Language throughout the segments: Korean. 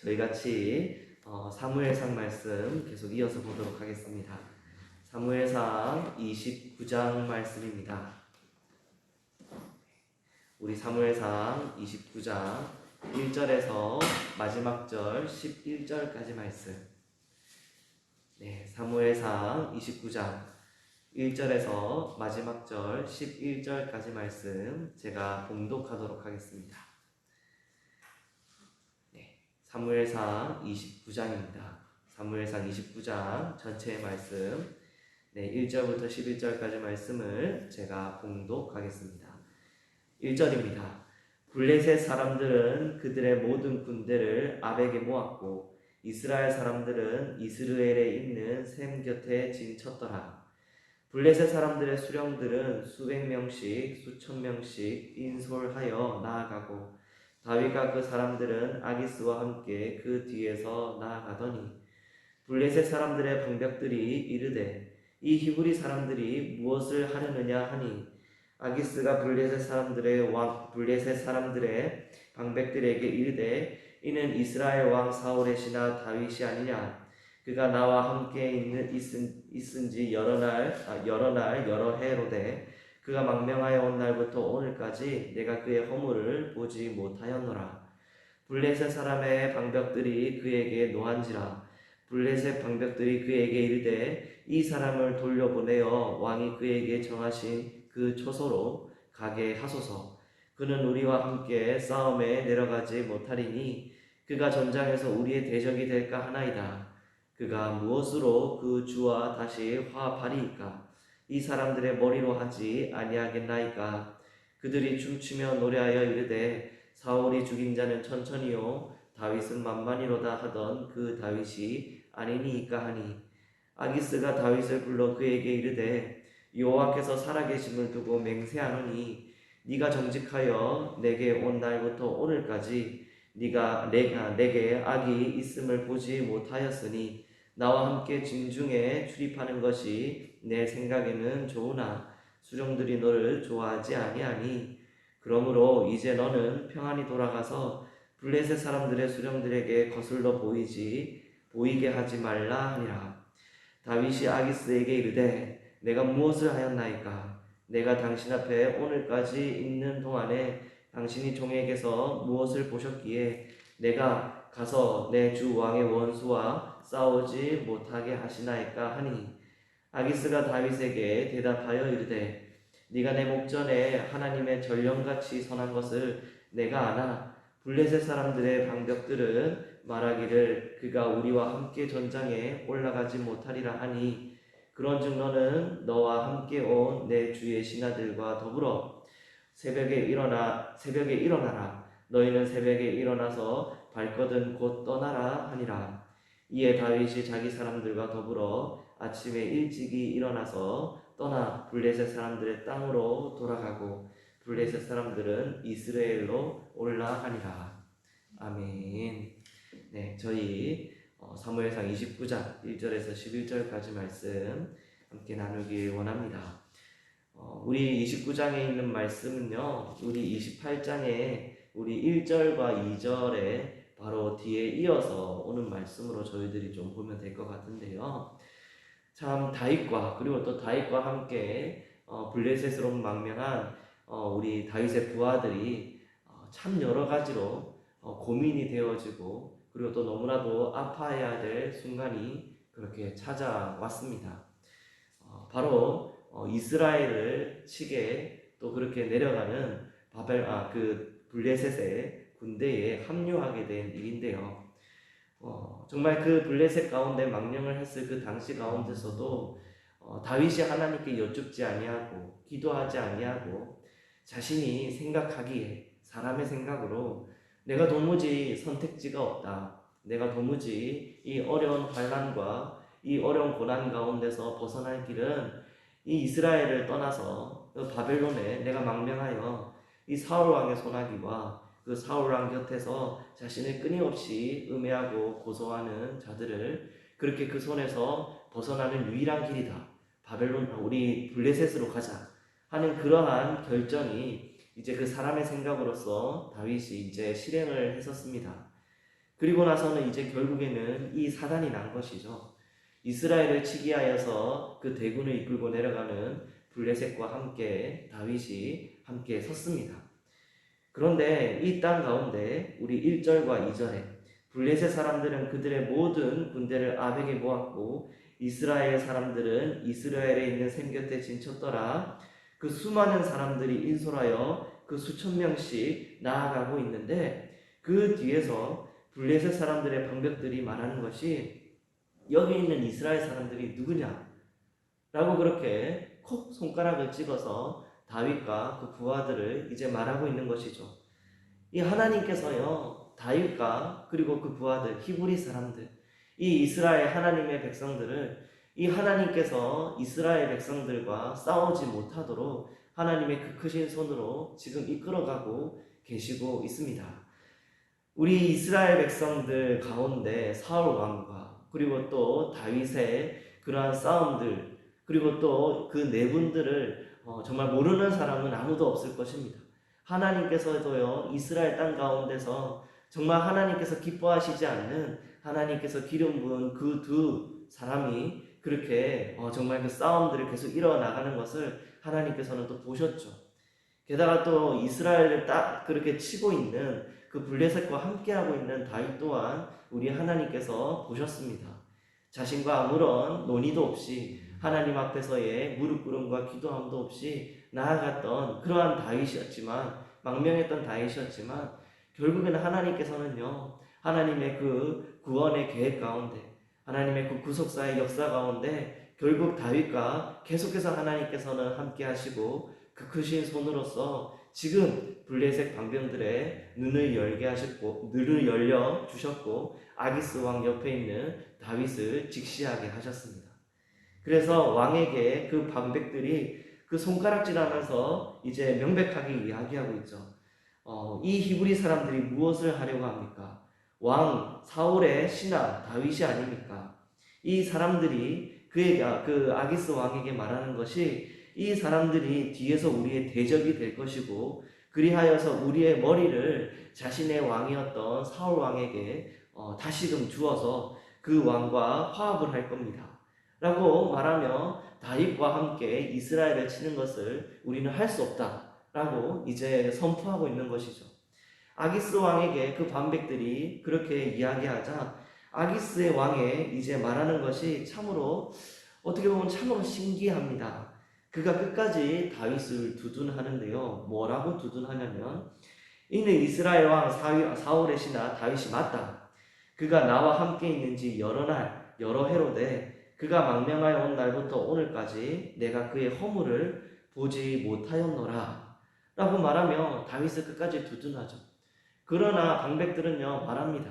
저희 같이 사무엘상 말씀 계속 이어서 보도록 하겠습니다. 사무엘상 29장 말씀입니다. 우리 사무엘상 29장 1절에서 마지막 절 11절까지 말씀. 네, 사무엘상 29장 1절에서 마지막 절 11절까지 말씀 제가 봉독하도록 하겠습니다. 사무엘상 29장입니다. 사무엘상 29장 전체의 말씀, 1절부터 11절까지 말씀을 제가 봉독하겠습니다. 1절입니다. 블레셋 사람들은 그들의 모든 군대를 아벡에 모았고 이스라엘 사람들은 이스르엘에 있는 셈 곁에 진쳤더라. 블레셋 사람들의 수령들은 수백 명씩 수천 명씩 인솔하여 나아가고 다윗과 그 사람들은 아기스와 함께 그 뒤에서 나아가더니 블레셋 사람들의 방벽들이 이르되 이 히브리 사람들이 무엇을 하려느냐 하니 아기스가 블레셋 사람들의 방백들에게 이르되 이는 이스라엘 왕 사울의 신하 다윗이 아니냐. 그가 나와 함께 있은지 여러 해로되 그가 망명하여 온 날부터 오늘까지 내가 그의 허물을 보지 못하였노라. 블레셋 사람의 방벽들이 그에게 노한지라. 블레셋 방벽들이 그에게 이르되 이 사람을 돌려보내어 왕이 그에게 정하신 그 초소로 가게 하소서. 그는 우리와 함께 싸움에 내려가지 못하리니 그가 전장에서 우리의 대적이 될까 하나이다. 그가 무엇으로 그 주와 다시 화합하리이까? 이 사람들의 머리로 하지 아니하겠나이까? 그들이 춤추며 노래하여 이르되 사울이 죽인 자는 천천히요 다윗은 만만히로다 하던 그 다윗이 아니니이까 하니 아기스가 다윗을 불러 그에게 이르되 여호와께서 살아계심을 두고 맹세하노니 네가 정직하여 내게 온 날부터 오늘까지 네가 내게 악이 있음을 보지 못하였으니 나와 함께 진중에 출입하는 것이 내 생각에는 좋으나 수령들이 너를 좋아하지 아니하니 그러므로 이제 너는 평안히 돌아가서 블레셋 사람들의 수령들에게 거슬러 보이게 하지 말라 하니라. 다윗이 아기스에게 이르되 내가 무엇을 하였나이까? 내가 당신 앞에 오늘까지 있는 동안에 당신이 종에게서 무엇을 보셨기에 내가 가서 내 주 왕의 원수와 싸우지 못하게 하시나이까 하니 아기스가 다윗에게 대답하여 이르되 네가 내 목전에 하나님의 전령같이 선한 것을 내가 아나 블레셋 사람들의 방벽들은 말하기를 그가 우리와 함께 전장에 올라가지 못하리라 하니 그런즉 너는 너와 함께 온 내 주의 신하들과 더불어 새벽에 일어나라. 너희는 새벽에 일어나서 발거든 곧 떠나라 하니라. 이에 다윗이 자기 사람들과 더불어 아침에 일찍이 일어나서 떠나 블레셋 사람들의 땅으로 돌아가고 블레셋 사람들은 이스라엘로 올라가니라. 아멘. 네, 저희 사무엘상 29장 1절에서 11절까지 말씀 함께 나누길 원합니다. 우리 29장에 있는 말씀은요, 우리 28장에 우리 1절과 2절에 바로 뒤에 이어서 오는 말씀으로 저희들이 좀 보면 될 것 같은데요. 참 다윗과 그리고 또 다윗과 함께 블레셋으로 망명한 우리 다윗의 부하들이 참 여러 가지로 고민이 되어지고 그리고 또 너무나도 아파해야 될 순간이 그렇게 찾아왔습니다. 바로 이스라엘을 치게 또 그렇게 내려가는 그 블레셋의 군대에 합류하게 된 일인데요. 정말 그 블레셋 가운데 망령을 했을 그 당시 가운데서도 다윗이 하나님께 여쭙지 아니하고 기도하지 아니하고 자신이 생각하기에 사람의 생각으로 내가 도무지 선택지가 없다. 내가 도무지 이 어려운 환난과 이 어려운 고난 가운데서 벗어날 길은 이 이스라엘을 떠나서 바벨론에 내가 망명하여 이 사울 왕의 손아귀와 그 사울 왕 곁에서 자신을 끊임없이 음해하고 고소하는 자들을 그렇게 그 손에서 벗어나는 유일한 길이다. 우리 블레셋으로 가자 하는 그러한 결정이 이제 그 사람의 생각으로서 다윗이 이제 실행을 했었습니다. 그리고 나서는 이제 결국에는 이 사단이 난 것이죠. 이스라엘을 치기 하여서 그 대군을 이끌고 내려가는 블레셋과 함께 다윗이 함께 섰습니다. 그런데 이 땅 가운데 우리 1절과 2절에 블레셋 사람들은 그들의 모든 군대를 아벡에 모았고 이스라엘 사람들은 이스라엘에 있는 샘 곁에 진쳤더라. 그 수많은 사람들이 인솔하여 그 수천 명씩 나아가고 있는데 그 뒤에서 블레셋 사람들의 방벽들이 말하는 것이 여기 있는 이스라엘 사람들이 누구냐? 라고 그렇게 콕 손가락을 찍어서 다윗과 그 부하들을 이제 말하고 있는 것이죠. 이 하나님께서요, 다윗과 그리고 그 부하들, 히브리 사람들, 이 이스라엘 하나님의 백성들을 이 하나님께서 이스라엘 백성들과 싸우지 못하도록 하나님의 그 크신 손으로 지금 이끌어가고 계시고 있습니다. 우리 이스라엘 백성들 가운데 사울 왕과 그리고 또 다윗의 그러한 싸움들 그리고 또 그 내분들을 정말 모르는 사람은 아무도 없을 것입니다. 하나님께서도요 이스라엘 땅 가운데서 정말 하나님께서 기뻐하시지 않는 하나님께서 기름 부은 그 두 사람이 그렇게 정말 그 싸움들을 계속 일어나가는 것을 하나님께서는 또 보셨죠. 게다가 또 이스라엘을 딱 그렇게 치고 있는 그 블레셋과 함께하고 있는 다윗 또한 우리 하나님께서 보셨습니다. 자신과 아무런 논의도 없이 하나님 앞에서의 무릎 꿇음과 기도함도 없이 나아갔던 그러한 다윗이었지만 망명했던 다윗이었지만 결국에는 하나님께서는요 하나님의 그 구원의 계획 가운데 하나님의 그 구속사의 역사 가운데 결국 다윗과 계속해서 하나님께서는 함께 하시고 그 크신 손으로서 지금 블레셋 방병들의 눈을 열게 하셨고 눈을 열려 주셨고 아기스 왕 옆에 있는 다윗을 직시하게 하셨습니다. 그래서 왕에게 그 방백들이 그 손가락질하면서 이제 명백하게 이야기하고 있죠. 이 히브리 사람들이 무엇을 하려고 합니까? 왕 사울의 신하 다윗이 아닙니까? 이 사람들이 그 아기스 왕에게 말하는 것이 이 사람들이 뒤에서 우리의 대적이 될 것이고 그리하여서 우리의 머리를 자신의 왕이었던 사울 왕에게 다시금 주어서 그 왕과 화합을 할 겁니다. 라고 말하며 다윗과 함께 이스라엘을 치는 것을 우리는 할 수 없다 라고 이제 선포하고 있는 것이죠. 아기스 왕에게 그 반백들이 그렇게 이야기하자 아기스의 왕에 이제 말하는 것이 참으로 어떻게 보면 참으로 신기합니다. 그가 끝까지 다윗을 두둔하는데요. 뭐라고 두둔하냐면 이는 이스라엘 왕 사울의 신하 다윗이 맞다. 그가 나와 함께 있는지 여러 날 여러 해로되 그가 망명하여 온 날부터 오늘까지 내가 그의 허물을 보지 못하였노라 라고 말하며 다윗을 끝까지 두둔하죠. 그러나 방백들은요 말합니다.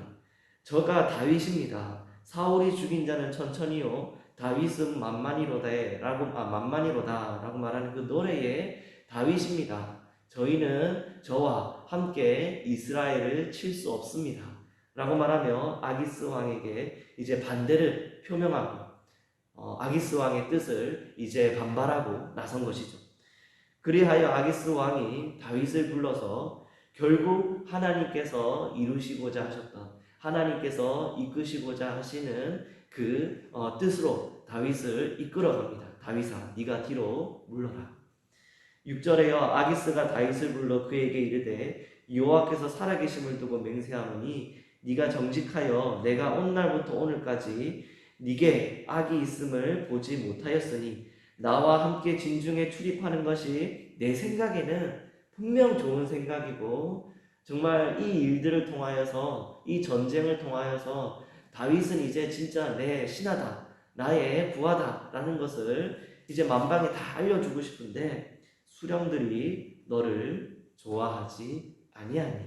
저가 다윗입니다. 사울이 죽인 자는 천천히요 다윗은 만만히로다 라고 말하는 그 노래의 다윗입니다. 저희는 저와 함께 이스라엘을 칠 수 없습니다 라고 말하며 아기스 왕에게 이제 반대를 표명하고 아기스 왕의 뜻을 이제 반발하고 나선 것이죠. 그리하여 아기스 왕이 다윗을 불러서 결국 하나님께서 이루시고자 하셨던 하나님께서 이끄시고자 하시는 그 뜻으로 다윗을 이끌어갑니다. 다윗아 네가 뒤로 물러라. 6절에요 아기스가 다윗을 불러 그에게 이르되 여호와께서 살아계심을 두고 맹세하노니 네가 정직하여 내가 온 날부터 오늘까지 네게 악이 있음을 보지 못하였으니 나와 함께 진중에 출입하는 것이 내 생각에는 분명 좋은 생각이고 정말 이 일들을 통하여서 이 전쟁을 통하여서 다윗은 이제 진짜 내 신하다 나의 부하다 라는 것을 이제 만방에 다 알려주고 싶은데 수령들이 너를 좋아하지 아니하니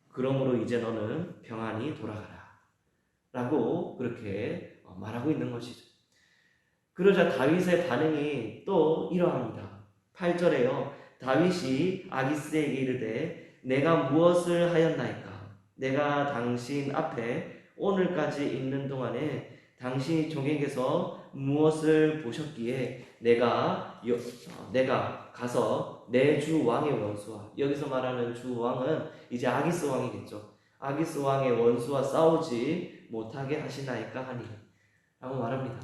그러므로 이제 너는 평안히 돌아가라 라고 그렇게 말하고 있는 것이죠. 그러자 다윗의 반응이 또 이러합니다. 8절에요 다윗이 아기스에게 이르되 내가 무엇을 하였나이까 내가 당신 앞에 오늘까지 있는 동안에 당신이 종에게서 무엇을 보셨기에 내가 가서 내 주 왕의 원수와 여기서 말하는 주 왕은 이제 아기스 왕이겠죠. 아기스 왕의 원수와 싸우지 못하게 하시나이까 하니 라고 말합니다.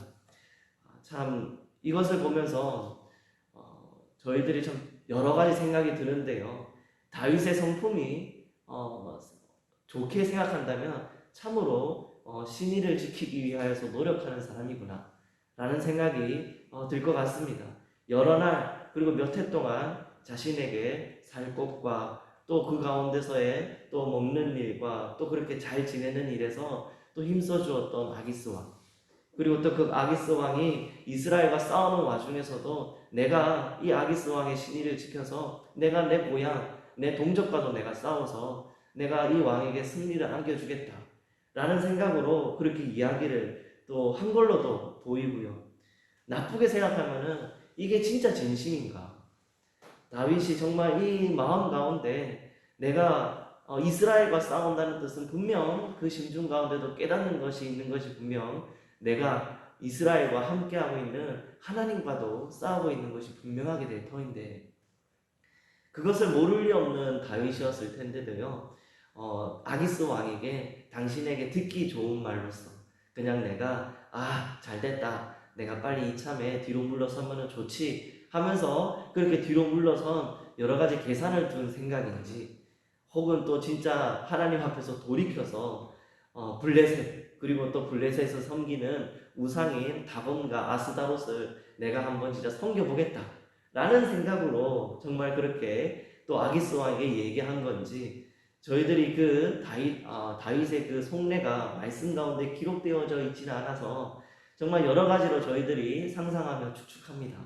참 이것을 보면서 저희들이 참 여러 가지 생각이 드는데요. 다윗의 성품이 좋게 생각한다면 참으로 신의를 지키기 위하여서 노력하는 사람이구나 라는 생각이 들 것 같습니다. 여러 날 그리고 몇 해 동안 자신에게 살 곳과 또 그 가운데서의 또 먹는 일과 또 그렇게 잘 지내는 일에서 또 힘써 주었던 아기스 왕, 그리고 또 그 아기스 왕이 이스라엘과 싸우는 와중에서도 내가 이 아기스 왕의 신의를 지켜서 내가 내 고향, 내 동족과도 내가 싸워서 내가 이 왕에게 승리를 안겨주겠다 라는 생각으로 그렇게 이야기를 또 한 걸로도 보이고요. 나쁘게 생각하면은 이게 진짜 진심인가? 다윗이 정말 이 마음 가운데 내가 이스라엘과 싸운다는 뜻은 분명 그 심중 가운데도 깨닫는 것이 있는 것이 분명 내가 이스라엘과 함께하고 있는 하나님과도 싸우고 있는 것이 분명하게 될 터인데 그것을 모를 리 없는 다윗이었을 텐데도요. 아기스 왕에게 당신에게 듣기 좋은 말로써 그냥 내가 잘됐다, 내가 빨리 이참에 뒤로 물러서면 좋지 하면서 그렇게 뒤로 물러선 여러 가지 계산을 둔 생각인지 혹은 또 진짜 하나님 앞에서 돌이켜서 블레셋 그리고 또 블레셋에서 섬기는 우상인 다곤과 아스다롯을 내가 한번 진짜 섬겨보겠다 라는 생각으로 정말 그렇게 또 아기스 왕에게 얘기한 건지 저희들이 그 다윗의 그 속내가 말씀 가운데 기록되어져 있지는 않아서 정말 여러 가지로 저희들이 상상하며 추측합니다.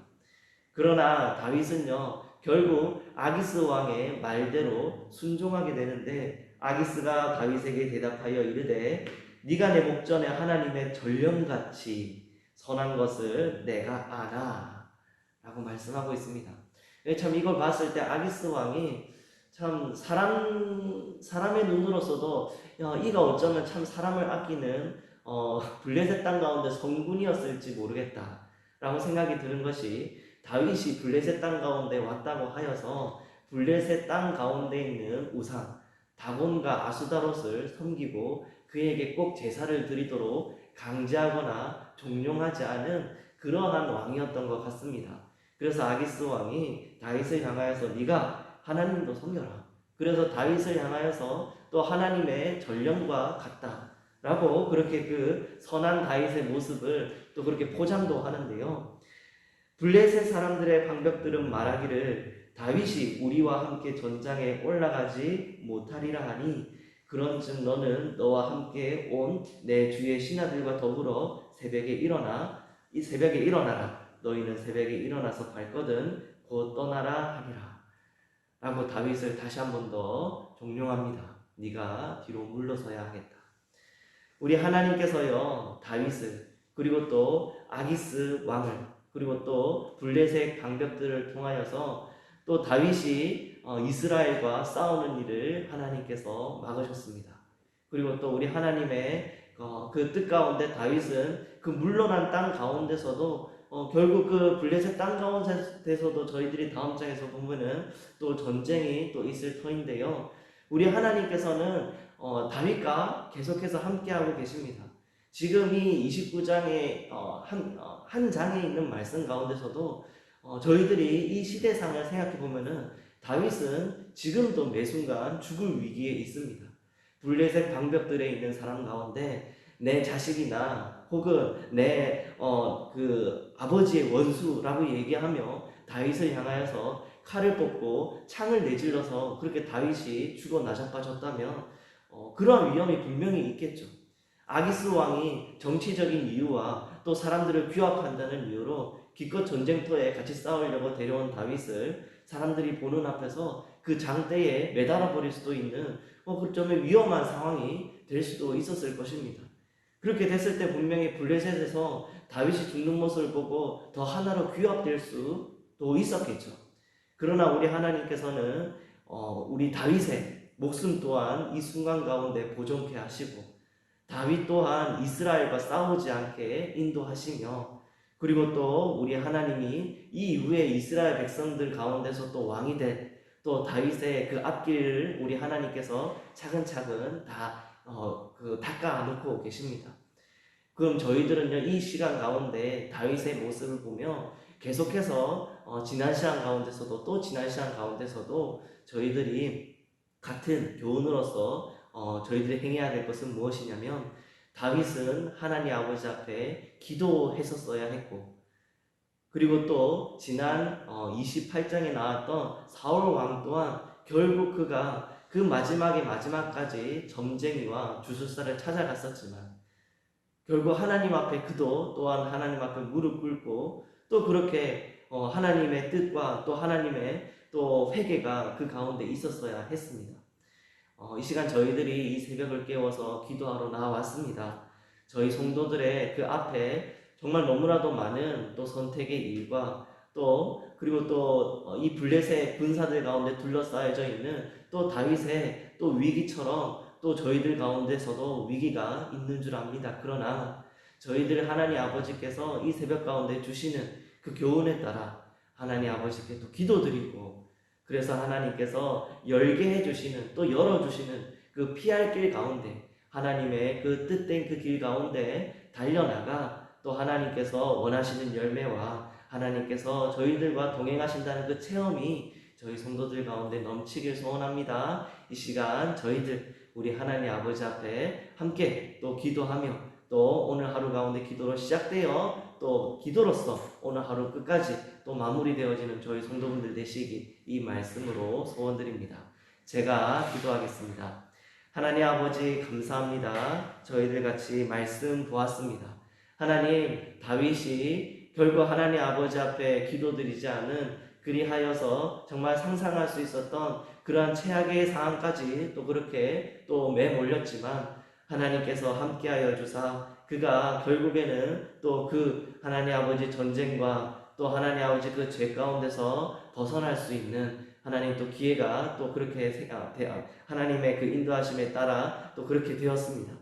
그러나 다윗은요 결국 아기스 왕의 말대로 순종하게 되는데 아기스가 다윗에게 대답하여 이르되 네가 내 목전에 하나님의 전령같이 선한 것을 내가 아나 라고 말씀하고 있습니다. 참 이걸 봤을 때 아기스 왕이 참 사람의 눈으로서도 이가 어쩌면 참 사람을 아끼는 블레셋 땅 가운데 성군이었을지 모르겠다 라고 생각이 드는 것이 다윗이 블레셋 땅 가운데 왔다고 하여서 블레셋 땅 가운데 있는 우상 다곤과 아수다롯을 섬기고 그에게 꼭 제사를 드리도록 강제하거나 종용하지 않은 그러한 왕이었던 것 같습니다. 그래서 아기스 왕이 다윗을 향하여서 네가 하나님도 섬겨라. 그래서 다윗을 향하여서 또 하나님의 전령과 같다 라고 그렇게 그 선한 다윗의 모습을 또 그렇게 포장도 하는데요. 블레셋 사람들의 방벽들은 말하기를 다윗이 우리와 함께 전장에 올라가지 못하리라 하니 그런즉 너는 너와 함께 온 내 주의 신하들과 더불어 이 새벽에 일어나라. 너희는 새벽에 일어나서 발거든 곧 떠나라 하니라 라고 다윗을 다시 한 번 더 종용합니다. 네가 뒤로 물러서야 하겠다. 우리 하나님께서요 다윗을 그리고 또 아기스 왕을 그리고 또 블레셋 방벽들을 통하여서 또 다윗이 이스라엘과 싸우는 일을 하나님께서 막으셨습니다. 그리고 또 우리 하나님의 그 뜻 가운데 다윗은 그 물러난 땅 가운데서도 결국 그 블레셋 땅 가운데서도 저희들이 다음 장에서 보면은 또 전쟁이 또 있을 터인데요. 우리 하나님께서는 다윗과 계속해서 함께하고 계십니다. 지금 이 29장의 한 장에 있는 말씀 가운데서도 저희들이 이 시대상을 생각해 보면은 다윗은 지금도 매 순간 죽을 위기에 있습니다. 블레셋 방벽들에 있는 사람 가운데 내 자식이나 혹은 내 그 아버지의 원수라고 얘기하며 다윗을 향하여서 칼을 뽑고 창을 내질러서 그렇게 다윗이 죽어 나자빠졌다면 그러한 위험이 분명히 있겠죠. 아기스 왕이 정치적인 이유와 또 사람들을 규합한다는 이유로 기껏 전쟁터에 같이 싸우려고 데려온 다윗을 사람들이 보는 앞에서 그 장대에 매달아 버릴 수도 있는 그점에 위험한 상황이 될 수도 있었을 것입니다. 그렇게 됐을 때 분명히 블레셋에서 다윗이 죽는 모습을 보고 더 하나로 규합될 수도 있었겠죠. 그러나 우리 하나님께서는 우리 다윗의 목숨 또한 이 순간 가운데 보존케 하시고 다윗 또한 이스라엘과 싸우지 않게 인도하시며 그리고 또 우리 하나님이 이 이후에 이스라엘 백성들 가운데서 또 왕이 될 또 다윗의 그 앞길을 우리 하나님께서 차근차근 닦아 놓고 계십니다. 그럼 저희들은요, 이 시간 가운데 다윗의 모습을 보며 계속해서 지난 시간 가운데서도 또 지난 시간 가운데서도 저희들이 같은 교훈으로서 저희들이 행해야 될 것은 무엇이냐면, 다윗은 하나님 아버지 앞에 기도했었어야 했고, 그리고 또 지난 28장에 나왔던 사울 왕 또한 결국 그가 그 마지막의 마지막까지 점쟁이와 주술사를 찾아갔었지만 결국 하나님 앞에 그도 또한 하나님 앞에 무릎 꿇고 또 그렇게 하나님의 뜻과 또 하나님의 또 회개가 그 가운데 있었어야 했습니다. 이 시간 저희들이 이 새벽을 깨워서 기도하러 나왔습니다. 저희 성도들의 그 앞에 정말 너무나도 많은 또 선택의 일과 그리고 또 이 블레셋 군사들 가운데 둘러싸여져 있는 또 다윗의 또 위기처럼 또 저희들 가운데서도 위기가 있는 줄 압니다. 그러나 저희들 하나님 아버지께서 이 새벽 가운데 주시는 그 교훈에 따라 하나님 아버지께 또 기도드리고, 그래서 하나님께서 열게 해주시는 또 열어주시는 그 피할 길 가운데 하나님의 그 뜻된 그 길 가운데 달려나가 또 하나님께서 원하시는 열매와 하나님께서 저희들과 동행하신다는 그 체험이 저희 성도들 가운데 넘치길 소원합니다. 이 시간 저희들 우리 하나님 아버지 앞에 함께 또 기도하며 또 오늘 하루 가운데 기도로 시작되어 또 기도로서 오늘 하루 끝까지 또 마무리되어지는 저희 성도분들 되시기 이 말씀으로 소원드립니다. 제가 기도하겠습니다. 하나님 아버지 감사합니다. 저희들 같이 말씀 보았습니다. 하나님, 다윗이 결국 하나님 아버지 앞에 기도드리지 않은, 그리하여서 정말 상상할 수 있었던 그러한 최악의 상황까지 또 그렇게 또 매몰렸지만 하나님께서 함께하여 주사 그가 결국에는 또 그 하나님 아버지 전쟁과 또 하나님 아버지 그 죄 가운데서 벗어날 수 있는 하나님 또 기회가 또 그렇게 하나님의 그 인도하심에 따라 또 그렇게 되었습니다.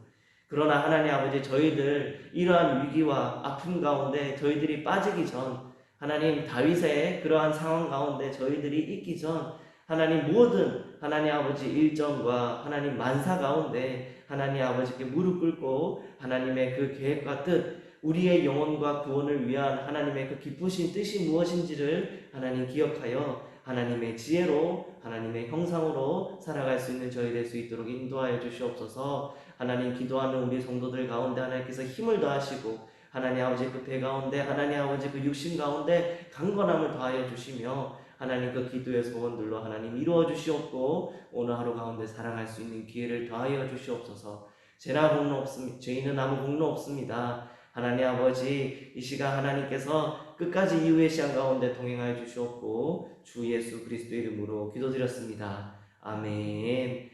그러나 하나님 아버지, 저희들 이러한 위기와 아픔 가운데 저희들이 빠지기 전, 하나님 다윗의 그러한 상황 가운데 저희들이 있기 전 하나님 모든 하나님 아버지 일정과 하나님 만사 가운데 하나님 아버지께 무릎 꿇고 하나님의 그 계획과 뜻, 우리의 영혼과 구원을 위한 하나님의 그 기쁘신 뜻이 무엇인지를 하나님 기억하여 하나님의 지혜로 하나님의 형상으로 살아갈 수 있는 저희 될 수 있도록 인도하여 주시옵소서. 하나님, 기도하는 우리 성도들 가운데 하나님께서 힘을 더하시고 하나님 아버지 그 배 가운데 하나님 아버지 그 육신 가운데 강건함을 더하여 주시며 하나님 그 기도의 소원들로 하나님 이루어 주시옵고 오늘 하루 가운데 사랑할 수 있는 기회를 더하여 주시옵소서. 죄인은 아무 공로 없습니다. 하나님 아버지, 이 시간 하나님께서 끝까지 이후의 시간 가운데 동행하여 주시옵고 주 예수 그리스도 이름으로 기도드렸습니다. 아멘.